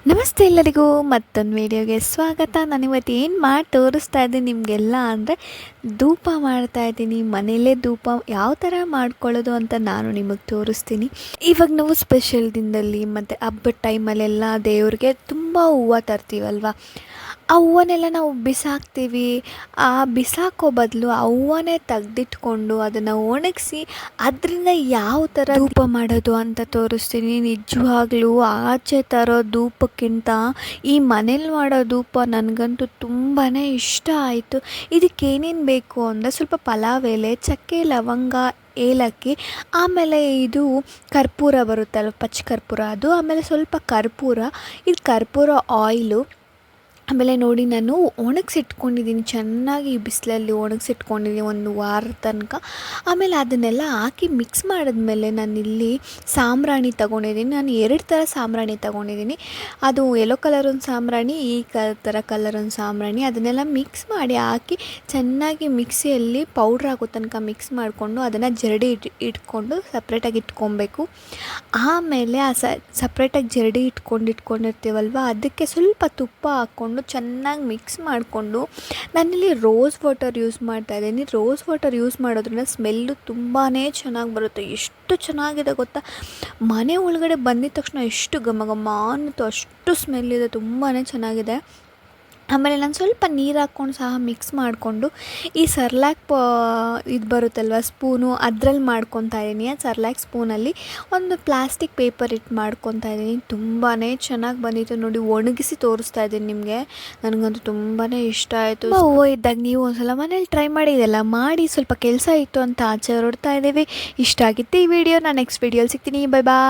ನಮಸ್ತೆ ಎಲ್ಲರಿಗೂ ಮತ್ತೊಂದು ವಿಡಿಯೋಗೆ ಸ್ವಾಗತ. ನಾನಿವತ್ತು ಏನು ಮಾಡಿ ತೋರಿಸ್ತಾ ಇದ್ದೀನಿ ನಿಮಗೆಲ್ಲ ಅಂದರೆ ಧೂಪ ಮಾಡ್ತಾಯಿದ್ದೀನಿ. ಮನೆಯಲ್ಲೇ ಧೂಪ ಯಾವ ಥರ ಮಾಡ್ಕೊಳ್ಳೋದು ಅಂತ ನಾನು ನಿಮಗೆ ತೋರಿಸ್ತೀನಿ. ಇವಾಗ ನಾವು ಸ್ಪೆಷಲ್ ದಿನದಲ್ಲಿ ಮತ್ತು ಹಬ್ಬದ ಟೈಮಲ್ಲೆಲ್ಲ ದೇವ್ರಿಗೆ ತುಂಬ ಹೂವು ತರ್ತೀವಲ್ವ, ಆ ಹೂವನ್ನೆಲ್ಲ ನಾವು ಬಿಸಾಕ್ತೀವಿ. ಆ ಬಿಸಾಕೋ ಬದಲು ಆ ಹೂವನ್ನೇ ತೆಗ್ದಿಟ್ಕೊಂಡು ಅದನ್ನು ಒಣಗಿಸಿ ಅದರಿಂದ ಯಾವ ಥರ ಧೂಪ ಮಾಡೋದು ಅಂತ ತೋರಿಸ್ತೀನಿ. ನಿಜವಾಗ್ಲೂ ಆಚೆ ತರೋ ಧೂಪಕ್ಕಿಂತ ಈ ಮನೇಲಿ ಮಾಡೋ ಧೂಪ ನನಗಂತೂ ತುಂಬಾ ಇಷ್ಟ ಆಯಿತು. ಇದಕ್ಕೇನೇನು ಬೇಕು ಅಂದರೆ ಸ್ವಲ್ಪ ಪಲಾವ್ ಎಲೆ, ಚಕ್ಕೆ, ಲವಂಗ, ಏಲಕ್ಕಿ, ಆಮೇಲೆ ಇದು ಕರ್ಪೂರ ಬರುತ್ತಲ್ಲ, ಪಚ್ಚ ಕರ್ಪೂರ ಅದು, ಆಮೇಲೆ ಸ್ವಲ್ಪ ಕರ್ಪೂರ, ಇದು ಕರ್ಪೂರ ಆಯಿಲು. ಆಮೇಲೆ ನೋಡಿ, ನಾನು ಒಣಗಿಸಿಟ್ಕೊಂಡಿದ್ದೀನಿ, ಚೆನ್ನಾಗಿ ಬಿಸಿಲಲ್ಲಿ ಒಣಗಿಸಿಟ್ಕೊಂಡಿದ್ದೀನಿ ಒಂದು ವಾರದ ತನಕ. ಆಮೇಲೆ ಅದನ್ನೆಲ್ಲ ಹಾಕಿ ಮಿಕ್ಸ್ ಮಾಡಿದ್ಮೇಲೆ ನಾನಿಲ್ಲಿ ಸಾಂಬ್ರಾಣಿ ತೊಗೊಂಡಿದ್ದೀನಿ. ನಾನು 2 ಥರ ಸಾಂಬ್ರಾಣಿ ತೊಗೊಂಡಿದ್ದೀನಿ. ಅದು ಯೆಲ್ಲೋ ಕಲರ್ ಒಂದು ಸಾಂಬ್ರಾಣಿ, ಈ ಥರ ಕಲರ್ ಒಂದು ಸಾಂಬ್ರಾಣಿ. ಅದನ್ನೆಲ್ಲ ಮಿಕ್ಸ್ ಮಾಡಿ ಹಾಕಿ ಚೆನ್ನಾಗಿ ಮಿಕ್ಸಿಯಲ್ಲಿ ಪೌಡ್ರ್ ಆಗೋ ತನಕ ಮಿಕ್ಸ್ ಮಾಡಿಕೊಂಡು ಅದನ್ನು ಜರಡಿ ಇಟ್ಕೊಂಡು ಸಪ್ರೇಟಾಗಿ ಇಟ್ಕೊಬೇಕು. ಆಮೇಲೆ ಆ ಸಪ್ರೇಟಾಗಿ ಜರಡಿ ಇಟ್ಕೊಂಡಿರ್ತೀವಲ್ವ, ಅದಕ್ಕೆ ಸ್ವಲ್ಪ ತುಪ್ಪ ಹಾಕ್ಕೊಂಡು ಚೆನ್ನಾಗಿ ಮಿಕ್ಸ್ ಮಾಡಿಕೊಂಡು ನಾನಿಲ್ಲಿ ರೋಸ್ ವಾಟರ್ ಯೂಸ್ ಮಾಡ್ತಾಯಿದ್ದೀನಿ. ರೋಸ್ ವಾಟರ್ ಯೂಸ್ ಮಾಡೋದ್ರಿಂದ ಸ್ಮೆಲ್ಲು ತುಂಬಾ ಚೆನ್ನಾಗಿ ಬರುತ್ತೆ. ಎಷ್ಟು ಚೆನ್ನಾಗಿದೆ ಗೊತ್ತಾ, ಮನೆ ಒಳಗಡೆ ಬಂದಿದ ತಕ್ಷಣ ಎಷ್ಟು ಘಮ ಘಮ ಅನ್ನುತ್ತೋ ಅಷ್ಟು ಸ್ಮೆಲ್ಲಿದೆ, ತುಂಬಾ ಚೆನ್ನಾಗಿದೆ. ಆಮೇಲೆ ನಾನು ಸ್ವಲ್ಪ ನೀರು ಹಾಕ್ಕೊಂಡು ಸಹ ಮಿಕ್ಸ್ ಮಾಡಿಕೊಂಡು ಈ ಸರ್ಲ್ಯಾಕ್ ಇದು ಬರುತ್ತಲ್ವ ಸ್ಪೂನು, ಅದರಲ್ಲಿ ಮಾಡ್ಕೊತಾ ಇದ್ದೀನಿ. ಆ ಸರ್ಲ್ಯಾಕ್ ಸ್ಪೂನಲ್ಲಿ ಒಂದು ಪ್ಲಾಸ್ಟಿಕ್ ಪೇಪರ್ ಇಟ್ಟು ಮಾಡ್ಕೊತಾ ಇದ್ದೀನಿ. ತುಂಬಾ ಚೆನ್ನಾಗಿ ಬಂದಿತ್ತು ನೋಡಿ, ಒಣಗಿಸಿ ತೋರಿಸ್ತಾ ಇದ್ದೀನಿ ನಿಮಗೆ. ನನಗಂತೂ ತುಂಬಾ ಇಷ್ಟ ಆಯಿತು. ಹೂವು ಇದ್ದಾಗ ನೀವು ಒಂದ್ಸಲ ಮನೇಲಿ ಟ್ರೈ ಮಾಡಿ, ಇದೆಲ್ಲ ಮಾಡಿ. ಸ್ವಲ್ಪ ಕೆಲಸ ಇತ್ತು ಅಂತ ಆಚೆ ಹೊರಡ್ತಾ ಇದ್ದೀವಿ. ಇಷ್ಟ ಆಗಿತ್ತು ಈ ವಿಡಿಯೋ. ನಾನು ನೆಕ್ಸ್ಟ್ ವಿಡಿಯೋಲಿ ಸಿಗ್ತೀನಿ. ಬೈ ಬಾಯ್.